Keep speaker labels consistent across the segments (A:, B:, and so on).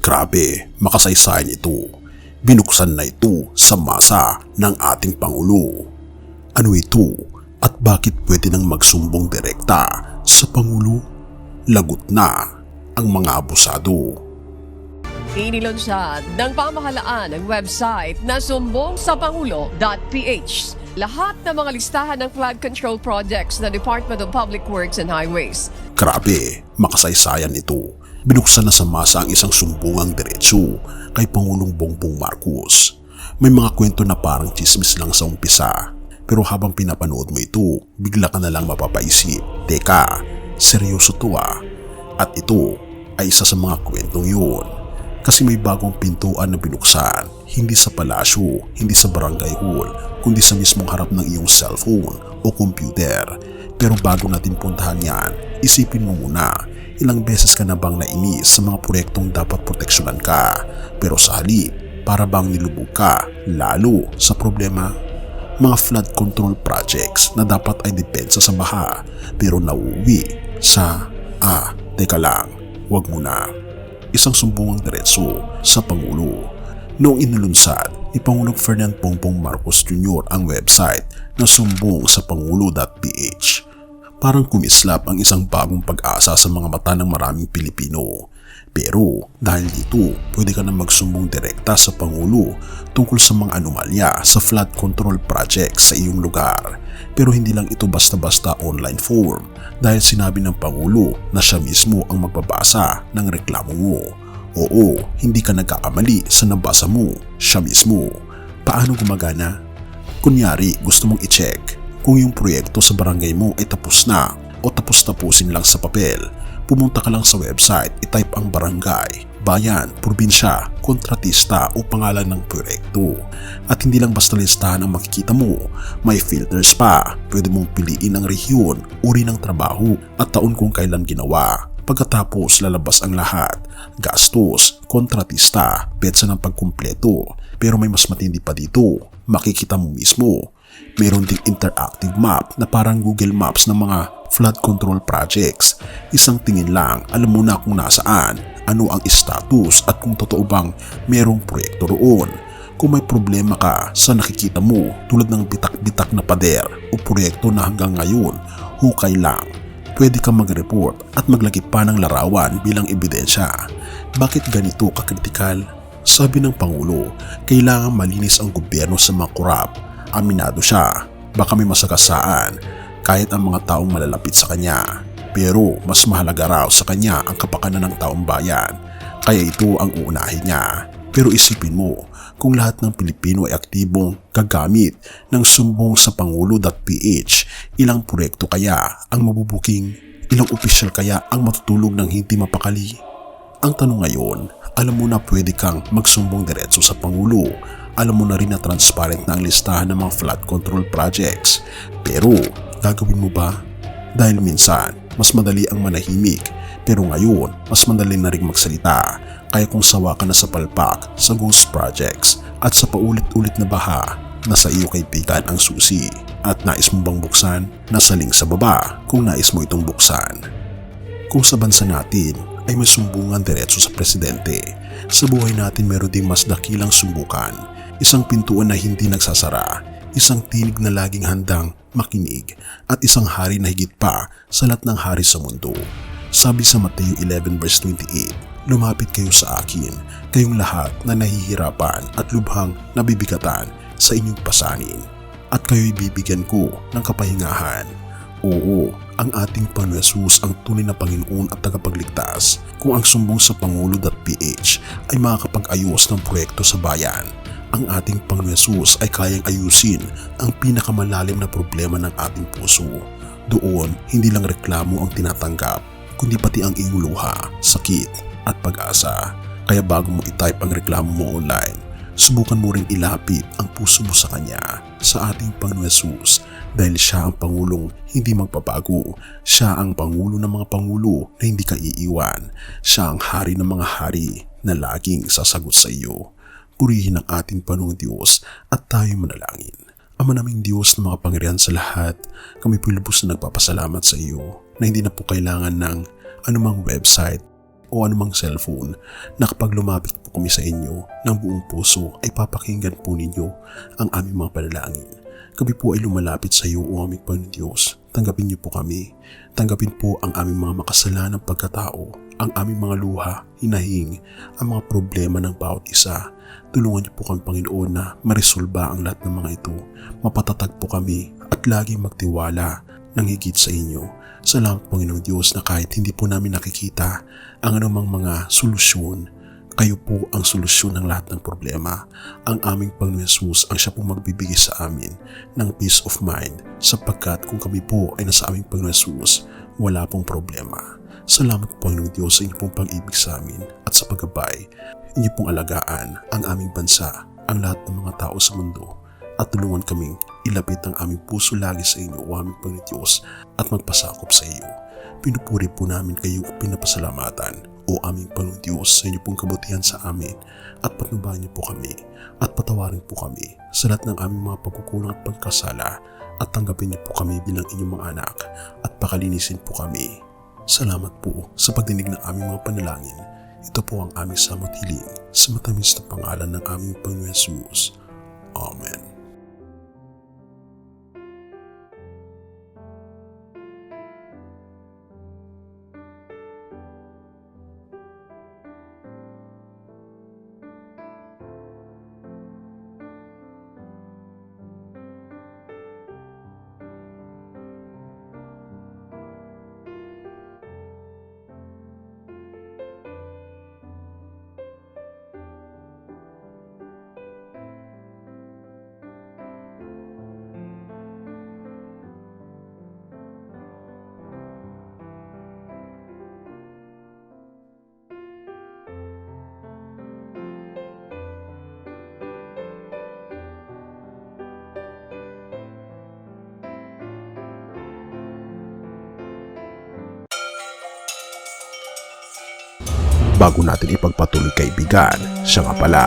A: Grabe, makasaysayan ito. Binuksan na ito sa masa ng ating Pangulo. Ano ito at bakit pwede nang magsumbong direkta sa Pangulo? Lagot na ang mga abusado.
B: Inilunsad ng pamahalaan ng website na sumbongsapangulo.ph lahat ng mga listahan ng flood control projects ng Department of Public Works and Highways.
A: Grabe, makasaysayan ito. Binuksan na sa masa ang isang sumbungang diretso kay Pangulong Bongbong Marcos. May mga kwento na parang chismis lang sa umpisa. Pero habang pinapanood mo ito, bigla ka na lang mapapaisip. Teka, seryoso to ah. At ito ay isa sa mga kwentong yun. Kasi may bagong pintuan na binuksan, hindi sa palasyo, hindi sa barangay hall, kundi sa mismong harap ng iyong cellphone o computer. Pero bago natin puntahan yan, isipin mo muna, ilang beses ka na bang nainis sa mga proyektong dapat proteksyonan ka, pero sa halip, para bang nilubog ka, lalo sa problema? Mga flood control projects na dapat ay depensa sa baha, pero nauuwi sa, teka lang, wag muna. Isang sumbungang diretso sa Pangulo. Noong inulunsad ni Pangulong Ferdinand Bongbong Marcos Jr. ang website na sumbongsapangulo.ph, parang kumislap ang isang bagong pag-asa sa mga mata ng maraming Pilipino. Pero dahil dito, pwede ka na magsumbong direkta sa Pangulo tungkol sa mga anomalya sa flood control projects sa iyong lugar. Pero hindi lang ito basta-basta online form dahil sinabi ng Pangulo na siya mismo ang magbabasa ng reklamo mo. Oo, hindi ka nagkakamali sa nabasa mo, siya mismo. Paano gumagana? Kunyari, gusto mong i-check kung yung proyekto sa barangay mo ay tapos na o tapos-tapusin lang sa papel. Pumunta ka lang sa website, i-type ang barangay, bayan, probinsya, kontratista o pangalan ng proyekto. At hindi lang basta listahan ang makikita mo, may filters pa. Pwede mong piliin ang rehiyon, uri ng trabaho at taon kung kailan ginawa. Pagkatapos lalabas ang lahat, gastos, kontratista, petsa ng pagkumpleto. Pero may mas matindi pa dito, makikita mo mismo. Meron ding interactive map na parang Google Maps ng mga flood control projects. Isang tingin lang, alam mo na kung nasaan, ano ang status at kung totoo bang merong proyekto roon. Kung may problema ka sa nakikita mo tulad ng bitak-bitak na pader o proyekto na hanggang ngayon, hukay lang. Pwede kang mag-report at maglagay pa ng larawan bilang ebidensya. Bakit ganito kakritikal? Sabi ng Pangulo, kailangan malinis ang gobyerno sa mga korap. Aminado siya, baka may masagasaan kahit ang mga taong malalapit sa kanya. Pero mas mahalaga raw sa kanya ang kapakanan ng taong bayan, kaya ito ang uunahin niya. Pero isipin mo, kung lahat ng Pilipino ay aktibong gagamit ng sumbong sa pangulo.ph, ilang proyekto kaya ang mabubuking? Ilang opisyal kaya ang matutulog ng hindi mapakali? Ang tanong ngayon, alam mo na pwede kang magsumbong diretso sa Pangulo. Alam mo na rin na transparent na ang listahan ng mga flood control projects. Pero gagawin mo ba? Dahil minsan, mas madali ang manahimik. Pero ngayon, mas madali na rin magsalita. Kaya kung sawa ka na sa palpak, sa ghost projects, at sa paulit-ulit na baha, nasa iyo kaibigan ang susi. At nais mo bang buksan? Nasa link sa baba kung nais mo itong buksan. Kung sa bansa natin ay may sumbungan diretso sa presidente, sa buhay natin meron ding mas dakilang sumbukan. Isang pintuan na hindi nagsasara, isang tinig na laging handang makinig, at isang hari na higit pa sa lahat ng hari sa mundo. Sabi sa Mateo 11 verse 28, lumapit kayo sa akin, kayong lahat na nahihirapan at lubhang nabibigatan sa inyong pasanin, at kayo'y bibigyan ko ng kapahingahan. Oo, ang ating Panginoon Jesus ang tunay na Panginoon at tagapagligtas. Kung ang sumbong sa pangulo.ph ay makakapag-ayos ng proyekto sa bayan, ang ating Panginoon Jesus ay kayang ayusin ang pinakamalalim na problema ng ating puso. Doon, hindi lang reklamo ang tinatanggap, kundi pati ang iyong luha, sakit at pag-asa. Kaya bago mo i-type ang reklamo mo online, subukan mo ring ilapit ang puso mo sa Kanya, sa ating Panginoon Jesus, dahil Siya ang Pangulong hindi magbabago. Siya ang Pangulo ng mga Pangulo na hindi ka iiwan. Siya ang Hari ng mga Hari na laging sasagot sa iyo. Purihin ang ating Panginoong Diyos at tayo manalangin. Ama naming Diyos na makapangyarihan sa lahat, kami po lubos na nagpapasalamat sa iyo na hindi na po kailangan ng anumang website, o anumang cellphone na kapag lumapit po kami sa inyo ng buong puso ay papakinggan po ninyo ang aming mga panalangin. Kami po ay lumalapit sa iyo o aming Panginoon Diyos. Tanggapin niyo po kami. Tanggapin po ang aming mga makasalanang pagkatao, ang aming mga luha, hinahing, ang mga problema ng bawat isa. Tulungan niyo po kami, Panginoon, na maresolba ang lahat ng mga ito. Mapatatag po kami at laging magtiwala ng higit sa inyo. Salamat, Panginoon Diyos, na kahit hindi po namin nakikita ang anumang mga solusyon, kayo po ang solusyon ng lahat ng problema. Ang aming Panginoon Jesus ang siya po magbibigay sa amin ng peace of mind, sapagkat kung kami po ay nasa aming Panginoon Jesus, wala pong problema. Salamat po, Panginoon Diyos, sa inyong pong pag-ibig sa amin at sa paggabay. Inyo pong alagaan ang aming bansa, ang lahat ng mga tao sa mundo, at tulungan kaming ilapit ang aming puso lagi sa inyo, o aming Panginoon Diyos, at magpasakop sa iyo. Pinupuri po namin kayo at pinapasalamatan, o aming Panginoon Diyos, sa inyo pong kabutihan sa amin, at patnubayan niyo po kami, at patawarin po kami sa lahat ng aming mga pagkukulang at pagkasala, at tanggapin niyo po kami bilang inyong mga anak, at pakalinisin po kami. Salamat po sa pagdinig ng aming mga panalangin. Ito po ang aming samot hiling sa matamis na pangalan ng aming Panginoon Jesus. Amen. Bago natin ipagpatuloy, kaibigan, siya nga pala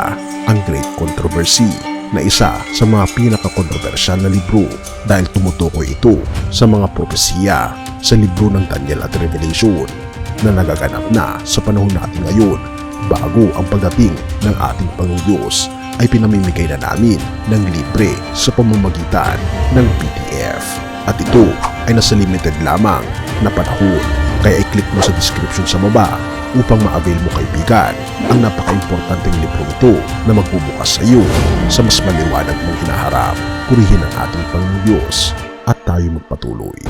A: ang Great Controversy, na isa sa mga pinaka-kontrobersyal na libro dahil tumutukoy ito sa mga propesiya sa libro ng Daniel at Revelation na nagaganap na sa panahon natin ngayon. Bago ang pagdating ng ating Panginoong Diyos ay pinamimigay na namin ng libre sa pamamagitan ng PDF, at ito ay nasa limited lamang na panahon. Kaya i-click mo sa description sa baba upang ma-avail mo, kaibigan, ang napaka-importanteng libro ito na magbubukas sa iyo sa mas maliwanag mong hinaharap. Purihin ang ating Panginoon Diyos at tayo magpatuloy.